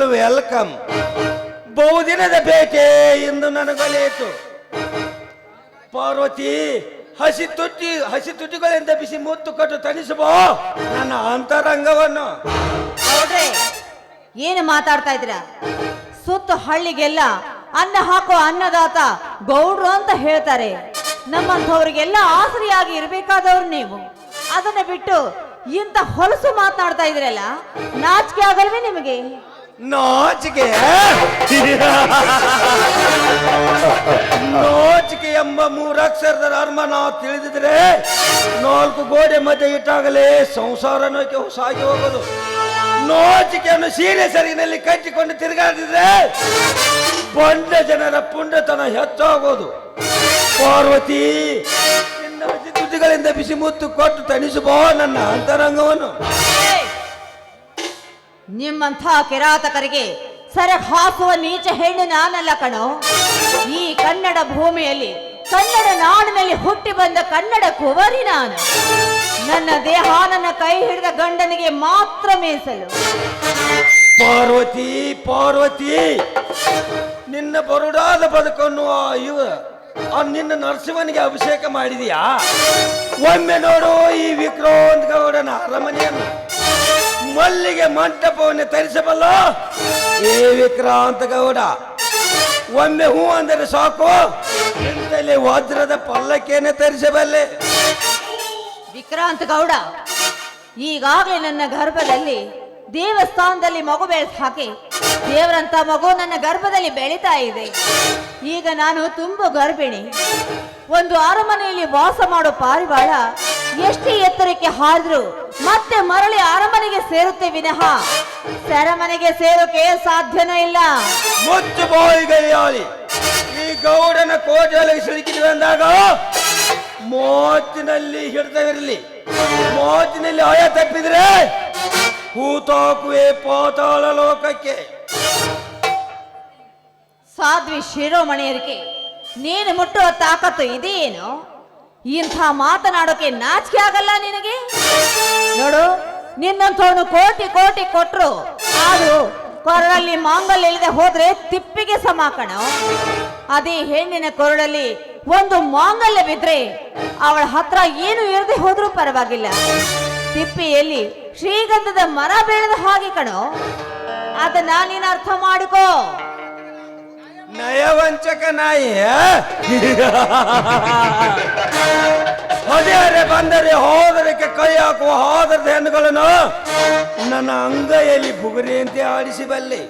Well welcome. ಬಹುದಿನದ ಭೇಟಿ ಇಂದು ನನಗೊಲಿಯಿತು. ಪಾರ್ವತಿ, ಹಸಿ ತುಟಿಗಳಿಂದ ಬಿಸಿ ಮುತ್ತು ಕೊಟ್ಟು ತಣಿಸಬೋ ನನ್ನ ಅಂತರಂಗವನ್ನು. ನೋಡ್ರಿ, ಏನು ಮಾತಾಡ್ತಾ ಇದ್ದೀರಾ? ಸುತ್ತ ಹಳ್ಳಿಗೆಲ್ಲ ಅನ್ನ ಹಾಕೋ ಅನ್ನದಾತ ಗೌಡ್ರು ಅಂತ ಹೇಳ್ತಾರೆ. ನಮ್ಮಂಥವ್ರಿಗೆಲ್ಲ ಆಸರಿಯಾಗಿ ಇರ್ಬೇಕಾದವ್ರು ನೀವು. ಅದನ್ನ ಬಿಟ್ಟು ಇಂಥ ಹೊಲಸು ಮಾತನಾಡ್ತಾ ಇದ್ರಲ್ಲ, ನಾಚಿಕೆ ಆಗಲ್ವೇ ನಿಮಗೆ? ನಾಚಿಕೆ ನಾಚಿಕೆ ಎಂಬ ಮೂರಕ್ಷರದ ಅರ್ಮ ನಾವು ತಿಳಿದಿದ್ರೆ 4 ಗೋಡೆ ಮಧ್ಯೆ ಇಟ್ಟಾಗಲೇ ಸಂಸಾರನೋಕೆ ಸಾಗಿ ಹೋಗೋದು. ನಾಚಿಕೆಯನ್ನು ಸೀರೆ ಸರಿಗಿನಲ್ಲಿ ಕಟ್ಟಿಕೊಂಡು ತಿರುಗಾಡಿದ್ರೆ ಬಂಡ ಜನರ ಪುಂಡತನ ಹೆಚ್ಚಾಗೋದು. ಪಾರ್ವತಿ, ನಿನ್ನ ಹಸಿ ತುಟಿಗಳಿಂದ ಬಿಸಿ ಮುತ್ತು ಕೊಟ್ಟು ತಣಿಸಬೋ ನನ್ನ ಅಂತರಂಗವನ್ನು. ನಿಮ್ಮಂಥ ಕಿರಾತಕರಿಗೆ ಸರ ಹಾಕುವ ನೀಚ ಹೆಣ್ಣು ನಾನಲ್ಲ ಕಣೋ. ಈ ಕನ್ನಡ ಭೂಮಿಯಲ್ಲಿ, ಕನ್ನಡ ನಾಡಿನಲ್ಲಿ ಹುಟ್ಟಿ ಬಂದ ಕನ್ನಡ ಕುವರಿ ನಾನು. ನನ್ನ ದೇಹ ನನ್ನ ಕೈ ಹಿಡಿದ ಗಂಡನಿಗೆ ಮಾತ್ರ ಮೀಸಲು. ಪಾರ್ವತಿ, ಪಾರ್ವತಿ, ನಿನ್ನ ಬರುಡಾದ ಬದುಕನ್ನು ನಿನ್ನ ನರಸಿಂಹನಿಗೆ ಅಭಿಷೇಕ ಮಾಡಿದೀಯಾ? ಒಮ್ಮೆ ನೋಡು ಈ ವಿಕ್ರಾಂತ್ ಗೌಡನ ಅರಮನೆಯನ್ನು. ಮಲ್ಲಿಗೆ ಮಂಟಪವನ್ನು ತರಿಸಬಲ್ಲ ಏ ವಿಕ್ರಾಂತ ಗೌಡ. ಒಮ್ಮೆ ಹೂ ಅಂದರೆ ಸಾಕು, ಇಂತಲೇ ವಜ್ರದ ಪಲ್ಲಕ್ಕಿಯನ್ನು ತರಿಸಬಲ್ಲೆ. ವಿಕ್ರಾಂತ ಗೌಡ, ಈಗಾಗಲೇ ನನ್ನ ಗರ್ಭದಲ್ಲಿ ದೇವಸ್ಥಾನದಲ್ಲಿ ಮಗು ಬೆಳೆದು ಹಾಕಿ ದೇವರಂತ ಮಗು ನನ್ನ ಗರ್ಭದಲ್ಲಿ ಬೆಳೀತಾ ಇದೆ. ಈಗ ನಾನು ತುಂಬು ಗರ್ಭಿಣಿ. ಒಂದು ಅರಮನೆಯಲ್ಲಿ ವಾಸ ಮಾಡೋ ಪಾರಿವಾಳ ಎಷ್ಟೇ ಎತ್ತರಕ್ಕೆ ಹಾರಿದ್ರು ಮತ್ತೆ ಮರಳಿ ಅರಮನೆಗೆ ಸೇರುತ್ತೆ ವಿನಃ ಸೆರೆಮನೆಗೆ ಸೇರೋಕೆ ಸಾಧ್ಯನೇ ಇಲ್ಲ. ಮುಚ್ಚು ಬಾಯಿ ಗೈಯಾಳಿ. ಈ ಗೌಡನ ಕೋಟೆಯೊಳಗೆ ಸಿಲುಕಿದ್ವಿ ಅಂದಾಗ ಮೋಚಿನಲ್ಲಿ ಹಿಡಿದವಿರಲಿ. ಮೋಚಿನಲ್ಲಿ ಆಯ ತಪ್ಪಿದ್ರೆ ಹೂತಾಕುವೆ ಪಾತಾಳ ಲೋಕಕ್ಕೆ. ಸಾಧ್ವಿ ಶಿರೋಮಣಿಯರಿಗೆ ನೀನು ಮುಟ್ಟುವ ತಾಕತ್ತು ಇದೆಯೇನು? ಇಂಥ ಮಾತನಾಡೋಕೆ ನಾಚಿಕೆ ಆಗಲ್ಲ ನಿನಗೆ? ನೋಡು, ನಿನ್ನಂಥವನು ಕೋಟಿ ಕೋಟಿ ಕೊಟ್ರು ಅದು ಕೊರಳಲ್ಲಿ ಮಾಂಗಲ್ಯ ಇಲ್ಲದೆ ಹೋದ್ರೆ ತಿಪ್ಪಿಗೆ ಸಮ ಕಣೋ. ಅದೇ ಹೆಣ್ಣಿನ ಕೊರಳಲ್ಲಿ ಒಂದು ಮಾಂಗಲ್ಯ ಬಿದ್ರೆ ಅವಳ ಹತ್ರ ಏನು ಇರದೆ ಹೋದ್ರೂ ಪರವಾಗಿಲ್ಲ. ತಿಪ್ಪಿಯಲ್ಲಿ ಶ್ರೀಗಂಧದ ಮರ ಬೆಳೆದ ಹಾಗೆ ಕಣೋ. ಅದನ್ನ ನೀನು ಅರ್ಥ ಮಾಡಿಕೋ. ನಯವಂಚಕ ನಾಯಿ. ಹೊದೆಯರೆ ಬಂದರೆ ಹೋದರಕ್ಕೆ ಕೈ ಹಾಕುವ ಹೋದರದ ಹೆಣ್ಣುಗಳನ್ನು ನನ್ನ ಅಂಗೈಯಲ್ಲಿ ಬುಗುರಿಯಂತೆ ಆಡಿಸಿಬಲ್ಲೆ.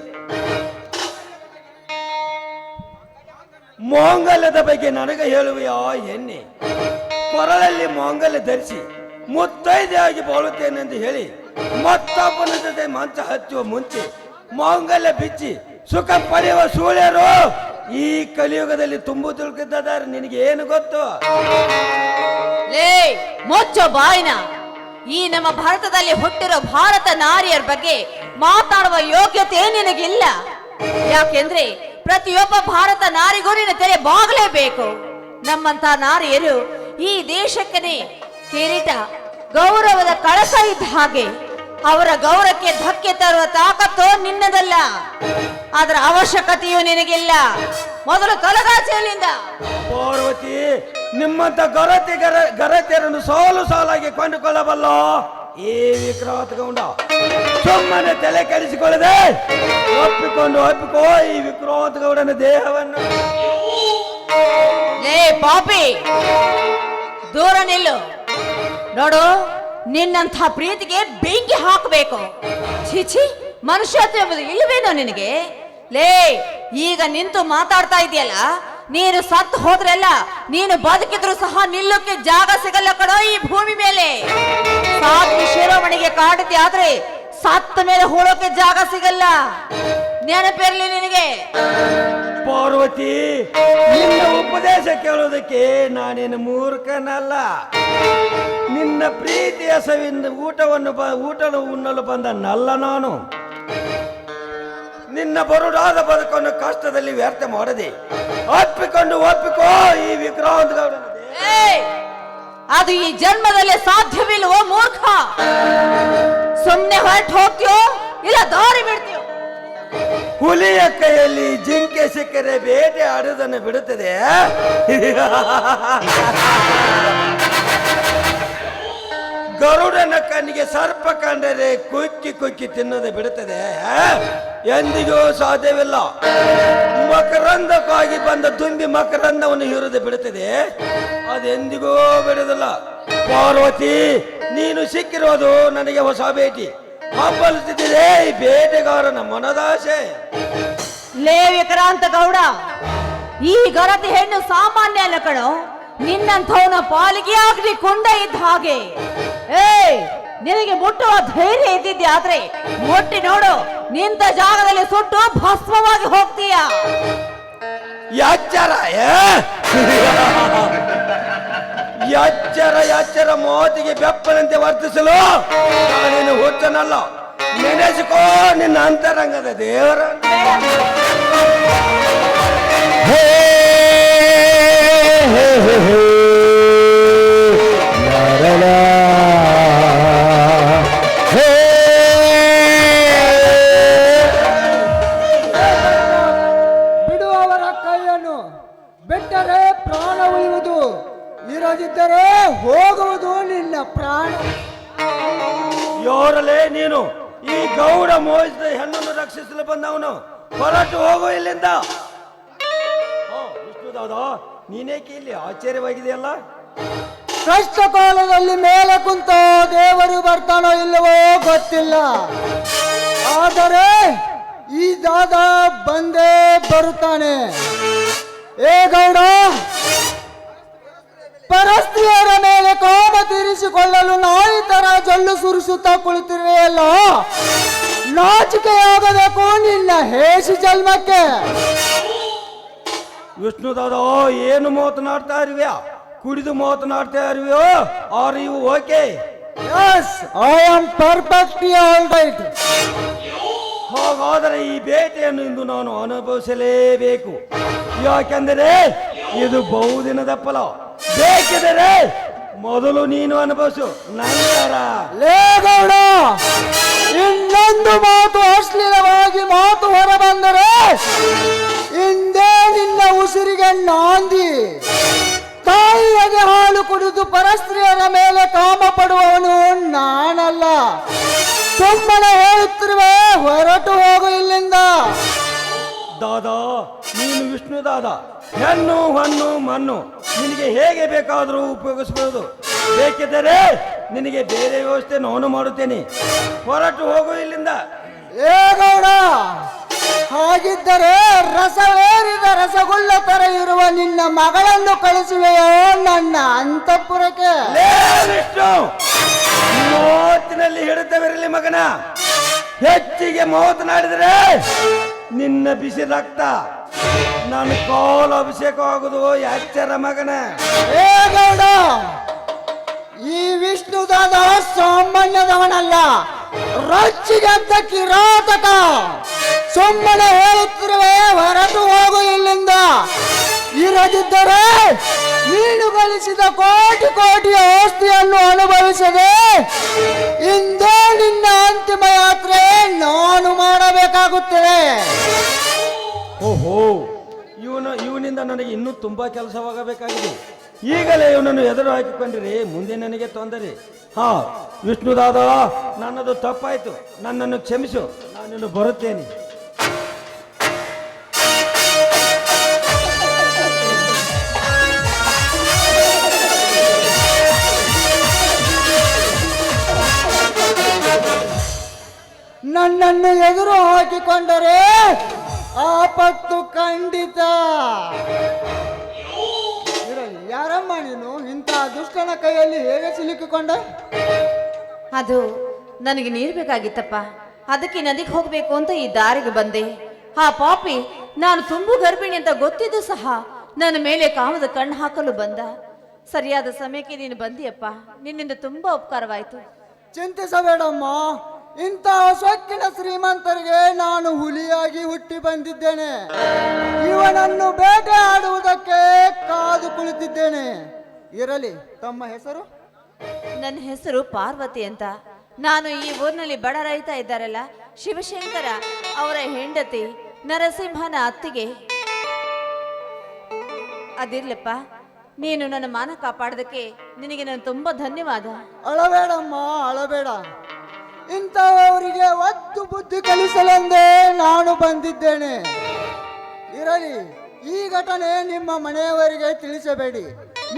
ಮಾಂಗಲ್ಯದ ಬಗ್ಗೆ ನನಗೆ ಹೇಳುವ ಆ ಹೆಣ್ಣೆ ಕೊರಳಲ್ಲಿ ಮಾಂಗಲ್ಯ ಧರಿಸಿ ಮುತ್ತೈದೆಯಾಗಿ ಬಾಳುತ್ತೇನೆಂದು ಹೇಳಿ ಮತ್ತೊಬ್ಬನ ಜೊತೆ ಮಂಚ ಹಚ್ಚುವ ಮುಂಚೆ ಮಾಂಗಲ್ಯ ಬಿಚ್ಚಿ ಸುಖ ಪಡೆಯುವ ಸೂಳ್ಯರು ಈ ಕಲಿಯುಗದಲ್ಲಿ ತುಂಬು ತಿಳ್ಕಿದ್ದಾರೆ. ನಿನಗೆ ಏನು ಗೊತ್ತು? ಲೇ ಮುಚ್ಚೋ ಬಾಯಿನ. ಈ ನಮ್ಮ ಭಾರತದಲ್ಲಿ ಹುಟ್ಟಿರೋ ಭಾರತ ನಾರಿಯರ ಬಗ್ಗೆ ಮಾತಾಡುವ ಯೋಗ್ಯತೆ ನಿನಗಿಲ್ಲ. ಯಾಕೆಂದ್ರೆ ಪ್ರತಿಯೊಬ್ಬ ಭಾರತ ನಾರಿಗೂ ನಿನ್ನ ತೆರೆ ಬಾಗಲೇಬೇಕು. ನಮ್ಮಂತ ನಾರಿಯರು ಈ ದೇಶಕ್ಕೆ ಕಿರೀಟ ಗೌರವದ ಕಳಸ ಇದ್ದ ಹಾಗೆ. ಅವರ ಗೌರವಕ್ಕೆ ಧಕ್ಕೆ ತರುವ ತಾಕತ್ತು ನಿನ್ನದಲ್ಲ. ಅದರ ಅವಶ್ಯಕತೆಯೂ ನಿನಗಿಲ್ಲ. ಮೊದಲು ತೊಲಗಾಚೆಯಲ್ಲಿಂದ. ಪಾರ್ವತಿ, ನಿಮ್ಮಂತ ಗರತಿಯರನ್ನು ಸಾಲು ಸಾಲಾಗಿ ಕೊಂಡುಕೊಳ್ಳಬಲ್ಲ ಈ ವಿಕ್ರಾಂತ ಗೌಡ. ಸುಮ್ಮನೆ ತಲೆ ಕೆಡಿಸಿಕೊಳ್ಳದೆ ಒಪ್ಪಿಕೋ ಈ ವಿಕ್ರಾಂತ ಗೌಡನ ದೇಹವನ್ನು. ಲೇ ಪಾಪಿ, ದೂರ ನಿಲ್ಲು. ನೋಡು, ನಿನ್ನಂಥ ಪ್ರೀತಿಗೆ ಬೆಂಕಿ ಹಾಕಬೇಕು. ಛೀ, ಮನುಷ್ಯತ್ವ ಎಂಬುದು ಇಲ್ಲವೇನೋ ನಿನಗೆ? ಲೇ, ಈಗ ನಿಂತು ಮಾತಾಡ್ತಾ ಇದೆಯಲ್ಲ, ನೀನು ಸತ್ತು ಹೋದ್ರೆಲ್ಲ ನೀನು ಬದುಕಿದ್ರು ಸಹ ನಿಲ್ಲೋಕೆ ಜಾಗ ಸಿಗಲ್ಲ ಕಣೋ ಈ ಭೂಮಿ ಮೇಲೆ. ಸಾಧ್ವಿ ಶಿರೋಮಣಿಗೆ ಕಾಡತಿ ಆದ್ರೆ ಸತ್ತ ಮೇಲೆ ಹೂಳೋಕೆ ಜಾಗ ಸಿಗಲ್ಲ. ನೆನಪಿರ್ಲಿ ನಿನಗೆ. ಪಾರ್ವತಿ, ನಿನ್ನ ಉಪದೇಶ ಕೇಳೋದಕ್ಕೆ ನಾನೇನು ಮೂರ್ಖನಲ್ಲ. ನಿನ್ನ ಪ್ರೀತಿಯ ಸವಿಂದ ಊಟ ಉಣ್ಣಲು ಬಂದ ನಲ್ಲ ನಾನು. ನಿನ್ನ ಬರುಡಾದ ಬದುಕನ್ನು ಕಷ್ಟದಲ್ಲಿ ವ್ಯರ್ಥ ಮಾಡದೆ ಒಪ್ಪಿಕೋ ಈ ವಿಕ್ರಾಂತ ಗೌಡನ. ಅದು ಈ ಜನ್ಮದಲ್ಲಿ ಸಾಧ್ಯವಿಲ್ವೋ ಮೂರ್ಖ? ಸುಮ್ನೆ ಹೊರಟು ಹೋಗ್ತೀಯೋ ಇಲ್ಲ ದಾರಿ ಬಿಡ್ತೀಯೋ? ಹುಲಿಯ ಕೈಯಲ್ಲಿ ಜಿಂಕೆ ಸಿಕ್ಕರೆ ಬೇಟೆ ಆಡುವುದನ್ನು ಬಿಡುತ್ತದೆ. ಗರುಡನ ಕಣ್ಣಿಗೆ ಸರ್ಪ ಕಂಡರೆ ಕುಕ್ಕಿ ಕುಕ್ಕಿ ತಿನ್ನೋದು ಬಿಡುತ್ತದೆ. ಎಂದಿಗೂ ಸಾಧ್ಯವಿಲ್ಲ. ಮಕರಂದಕ್ಕಾಗಿ ಬಂದ ತುಂಬಿ ಮಕರಂದವನ್ನು ಹೀರುವುದು ಬಿಡುತ್ತದೆ. ಅದೆಂದಿಗೂ ಬಿಡುವುದಿಲ್ಲ. ಪಾರ್ವತಿ, ನೀನು ಸಿಕ್ಕಿರೋದು ನನಗೆ ಹೊಸ ಭೇಟಿ. ಹಬ್ಬಲಿಸುತ್ತಿದೆ ಈ ಬೇಟೆಗಾರನ ಮನದಾಸೆ. ಲೇ ವಿಕ್ರಾಂತ ಗೌಡ, ಈ ಗರತಿ ಹೆಣ್ಣು ಸಾಮಾನ್ಯ ಅಲ್ಲ ಕಣೋ. ನಿನ್ನಂಥವನ ಪಾಲಿಗೆ ಆಗ್ಲಿ ಕೊಂಡ ಇದ್ದ ಹಾಗೆ. ನಿನಗೆ ಮುಟ್ಟುವ ಧೈರ್ಯ ಇದ್ದಿದ್ದೆ ಆದ್ರೆ ಮುಟ್ಟಿ ನೋಡು, ನಿಂತ ಜಾಗದಲ್ಲಿ ಸುಟ್ಟು ಭಸ್ಮವಾಗಿ ಹೋಗ್ತೀಯ. ಎಚ್ಚರ ಎಚ್ಚರ ಎಚ್ಚರ ಮಾತಿಗೆ ಬೆಪ್ಪನಂತೆ ವರ್ತಿಸಲು ನಾನೇನು ಹುಚ್ಚನಲ್ಲ. ನೆನೆಸಿಕೋ ನಿನ್ನ ಅಂತರಂಗದ ದೇವರ. ಬಿಡುವವರ ಕೈಯನ್ನು ಬಿಟ್ಟರೆ ಪ್ರಾಣ ಉಳಿಯುವುದು, ಇರದಿದ್ದರೆ ಹೋಗುವುದು ನಿನ್ನ ಪ್ರಾಣ. ಯೋರಲೇ ನೀನು? ಈ ಗೌಡ ಮೋಹಿಸಿದ ಹೆಣ್ಣನ್ನು ರಕ್ಷಿಸಲು ಬಂದವನು. ಹೊರಟು ಹೋಗು ಇಲ್ಲಿಂದ. ವಿಷ್ಣುದಾದ, ನೀನೇಕೆ ಇಲ್ಲಿ ಆಶ್ಚರ್ಯವಾಗಿದೆಯಲ್ಲ? ಕಷ್ಟ ಕಾಲದಲ್ಲಿ ಮೇಲೆ ಕುಂತ ದೇವರು ಬರ್ತಾನೋ ಇಲ್ಲವೋ ಗೊತ್ತಿಲ್ಲ, ಆದರೆ ಈ ದಾದ ಬಂದೇ ಬರುತ್ತಾನೆ. ಏ ಗೌಡ, ಪರಸ್ತ್ರೀಯರ ಮೇಲೆ ಕಾಮ ತೀರಿಸಿಕೊಳ್ಳಲು ನಾಯಿ ತರ ಜೊಲ್ಲು ಸುರಿಸುತ್ತಾ ಕುಳಿತಿರುವೆಯಲ್ಲ, ನಾಚಿಕೆಯಾಗಬೇಕು ನಿನ್ನ ಹೇಸಿ ಜನ್ಮಕ್ಕೆ. ವಿಷ್ಣುದಾದ, ಏನು ಮಾತನಾಡ್ತಾ ಇರುವೆಯಾ? ಕುಡಿದು ಮಾತನಾಡ್ತಾ ಇರುವೆಯೋ? Are you okay? Yes, I am perfectly all right. ಹಾಗಾದರೆ ಈ ಬೇಟೆಯನ್ನು ಇಂದು ನಾನು ಅನುಭವಿಸಲೇಬೇಕು. ಯಾಕೆಂದರೆ ಇದು ಬಹುದಿನದ ಫಲ. ಬೇಕಿದರೆ ಮೊದಲು ನೀನು ಅನುಭವಿಸು, ನಂತರ. ಲೇಗೌಡ, ಇನ್ನೊಂದು ಮಾತು ಅಶ್ಲೀಲವಾಗಿ ಮಾತು ಹೊರ ಬಂದರೆ ಇಂದೇ ನಿನ್ನ ಉಸಿರಿಗೆ ನಾಂದಿ. ತಾಯಿಯಗೆ ಹಾಲು ಕುಡಿದು ಪರಸ್ತ್ರೀಯರ ಮೇಲೆ ಕಾಮ ಪಡುವವನು ನಾನಲ್ಲ. ಸುಮ್ಮನೆ ಹೇಳುತ್ತಿರುವೆ, ಹೊರಟು ಹೋಗು ಇಲ್ಲಿಂದ. ದಾದಾ, ನೀನು ವಿಷ್ಣುದಾದ. ಹೆಣ್ಣು ಹಣ್ಣು ಮಣ್ಣು ನಿನಗೆ ಹೇಗೆ ಬೇಕಾದರೂ ಉಪಯೋಗಿಸಬಹುದು. ಬೇಕಿದ್ದರೆ ನಿನಗೆ ಬೇರೆ ವ್ಯವಸ್ಥೆ ನಾನು ಮಾಡುತ್ತೇನೆ. ಹೊರಟು ಹೋಗು ಇಲ್ಲಿಂದ. ಏ ಗೌಡ, ಹಾಗಿದ್ದರೆ ರಸವೇರಿದ ರಸಗುಳ್ಳ ತರ ಇರುವ ನಿನ್ನ ಮಗಳನ್ನು ಕಳಿಸುವೆಯೋ ನನ್ನ ಅಂತಃಪುರಕ್ಕೆ? ಲೇ ವಿಷ್ಣು, ಮಾತಿನಲ್ಲಿ ಹಿಡಿತವಿರಲಿ ಮಗನ. ಹೆಚ್ಚಿಗೆ ಮಾತನಾಡಿದರೆ ನಿನ್ನ ಬಿಸಿ ರಕ್ತ ನನ್ನ ಕಾಲು ಅಭಿಷೇಕವಾಗುವುದು. ಎಚ್ಚರ ಮಗನ. ಏ ಗೌಡ, ಈ ವಿಷ್ಣುದಾದ ಸಾಮಾನ್ಯದವನಲ್ಲ, ರೊಚ್ಚಿಗೆದ್ದ ಕಿರಾತಕ. ಸುಮ್ಮನೆ ಹೇಳುತ್ತಿರುವೆ, ಹೊರಟು ಹೋಗು ಇಲ್ಲಿಂದ. ಇರದಿದ್ದರೆ ನೀನು ಗಳಿಸಿದ ಕೋಟಿ ಕೋಟಿ ಆಸ್ತಿಯನ್ನು ಅನುಭವಿಸದೆ ಇಂದೇ ನಿನ್ನ ಅಂತಿಮ ಯಾತ್ರೆ ನಾನು ಮಾಡಬೇಕಾಗುತ್ತದೆ. ಓಹೋ, ಇವನಿಂದ ನನಗೆ ಇನ್ನೂ ತುಂಬಾ ಕೆಲಸವಾಗಬೇಕಾಗಿದೆ. ಈಗಲೇ ಇವನನ್ನು ಎದುರು ಹಾಕಿಕೊಂಡ್ರೆ ಮುಂದೆ ನನಗೆ ತೊಂದರೆ. ಹಾ ವಿಷ್ಣುದಾದ, ನನ್ನದು ತಪ್ಪಾಯ್ತು, ನನ್ನನ್ನು ಕ್ಷಮಿಸು. ನಾನಿನ್ನು ಬರುತ್ತೇನೆ. ನನ್ನನ್ನು ಎದುರು ಹಾಕಿಕೊಂಡರೆ ಆಪತ್ತು ಖಂಡಿತ. ಯಾರಮ್ಮ ನೀನು? ಇಂಥ ದುಷ್ಟನ ಕೈಯಲ್ಲಿ ಹೇಗೆ ಸಿಲುಕಿಕೊಂಡ? ಅದು ನನಗೆ ನೀರು ಬೇಕಾಗಿತ್ತಪ್ಪ. ಅದಕ್ಕೆ ನದಿಗೆ ಹೋಗ್ಬೇಕು ಅಂತ ಈ ದಾರಿಗೆ ಬಂದೆ. ಆ ಪಾಪಿ ನಾನು ತುಂಬು ಗರ್ಭಿಣಿ ಅಂತ ಗೊತ್ತಿದ್ದು ಸಹ ನನ್ನ ಮೇಲೆ ಕಾಮದ ಕಣ್ಣು ಹಾಕಲು ಬಂದ. ಸರಿಯಾದ ಸಮಯಕ್ಕೆ ನೀನು ಬಂದಿಯಪ್ಪ. ನಿನ್ನಿಂದ ತುಂಬಾ ಉಪಕಾರವಾಯಿತು. ಚಿಂತಿಸಬೇಡಮ್ಮ, ಇಂಥ ಸೊಕ್ಕಿನ ಶ್ರೀಮಂತರಿಗೆ ನಾನು ಹುಲಿಯಾಗಿ ಹುಟ್ಟಿ ಬಂದಿದ್ದೇನೆ. ಇವನನ್ನು ಬೇಟೆ ಆಡುವುದಕ್ಕೆ ಕಾದು ಕುಳಿತಿದ್ದೇನೆ. ಇರಲಿ, ತಮ್ಮ ಹೆಸರು? ನನ್ನ ಹೆಸರು ಪಾರ್ವತಿ ಅಂತ. ನಾನು ಈ ಊರಿನಲ್ಲಿ ಬಡ ರೈತ ಇದ್ದಾರಲ್ಲ, ಶಿವಶಂಕರ ಅವರ ಹೆಂಡತಿ ನರಸಿಂಹನ ಅತ್ತಿಗೆ. ಅದಿರ್ಲಪ್ಪ, ನೀನು ನನ್ನ ಮಾನ ಕಾಪಾಡೋದಕ್ಕೆ ನಿನಗೆ ನಾನು ತುಂಬಾ ಧನ್ಯವಾದ. ಅಳಬೇಡಮ್ಮ, ಅಳಬೇಡ. ಇಂಥವರಿಗೆ ಒತ್ತು ಬುದ್ಧಿ ಕಲಿಸಲೆಂದೇ ನಾನು ಬಂದಿದ್ದೇನೆ. ಇರಲಿ, ಈ ಘಟನೆ ನಿಮ್ಮ ಮನೆಯವರಿಗೆ ತಿಳಿಸಬೇಡಿ.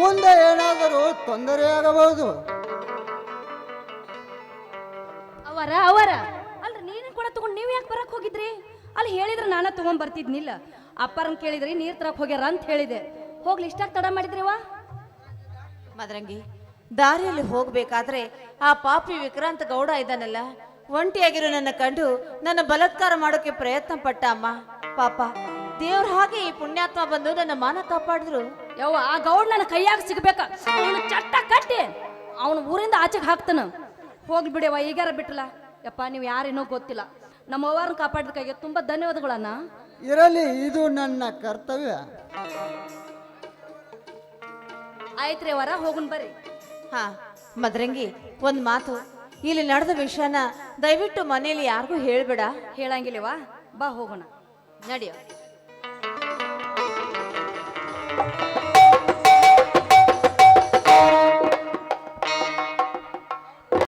ಮುಂದೆ ಏನಾದರೂ ತೊಂದರೆಯಾಗಬಹುದು. ಅವರ ಅಲ್ರಿ, ನೀನು ಕೂಡ ತಗೊಂಡು ನೀವು ಯಾಕೆ ಬರಕ್ ಹೋಗಿದ್ರಿ? ಅಲ್ಲಿ ಹೇಳಿದ್ರೆ ನಾನು ತಗೊಂಡ್ ಬರ್ತಿದ್ನಿಲ್ಲ. ಅಪ್ಪರನ್ ಕೇಳಿದ್ರಿ ನೀರ್ ತರಕ್ ಹೋಗ್ಯಾರ ಅಂತ ಹೇಳಿದೆ. ಹೋಗ್ಲಿ, ಇಷ್ಟಾಗಿ ತಡ ಮಾಡಿದ್ರಿವಾ? ಮದರಂಗಿ, ದಾರಿಯಲ್ಲಿ ಹೋಗ್ಬೇಕಾದ್ರೆ ಆ ಪಾಪಿ ವಿಕ್ರಾಂತ ಗೌಡ ಇದ್ದಾನಲ್ಲ, ಒಂಟಿಯಾಗಿರೋ ನನ್ನ ಕಂಡು ನನ್ನ ಬಲಾತ್ಕಾರ ಮಾಡೋಕೆ ಪ್ರಯತ್ನ ಪಟ್ಟ ಅಮ್ಮ. ಪಾಪ ದೇವ್ರ ಹಾಗೆ ಈ ಪುಣ್ಯಾತ್ಮ ಬಂದು ನನ್ನ ಮಾನ ಕಾಪಾಡಿದ್ರು. ಯವ್ವ, ಆ ಗೌಡ್ ನನ್ನ ಕೈಯಾಗ ಸಿಗ್ಬೇಕ. ಅವನು ಚಟ್ಟ ಕಟ್ಟಿ ಅವನು ಊರಿಂದ ಆಚೆಗೆ ಹಾಕ್ತಾನ. ಹೋಗ್ಲಿ ಬಿಡವ, ಈಗಾರ ಬಿಟ್ಟಲ್ಲ. ಯಪ್ಪ, ನೀವು ಯಾರೇನೋ ಗೊತ್ತಿಲ್ಲ. ನಮ್ಮ ಅವ್ವರನ್ನ ಕಾಪಾಡಿದಕ್ಕಾಗಿ ತುಂಬಾ ಧನ್ಯವಾದಗಳನ್ನ. ಇರಲಿ, ಇದು ನನ್ನ ಕರ್ತವ್ಯ. ಆಯ್ತ್ರಿ ಅವರ, ಹೋಗುನ್ ಬರ್ರಿ. ಹಾ ಮದರಂಗಿ, ಒಂದ್ ಮಾತು, ಇಲ್ಲಿ ನಡೆದ ವಿಷಯನ ದಯವಿಟ್ಟು ಮನೆಯಲ್ಲಿ ಯಾರಿಗೂ ಹೇಳ್ಬೇಡ. ಹೇಳಂಗಿಲ್ಲವಾ? ಬಾ ಹೋಗೋಣ. ನಡೆಯೋ.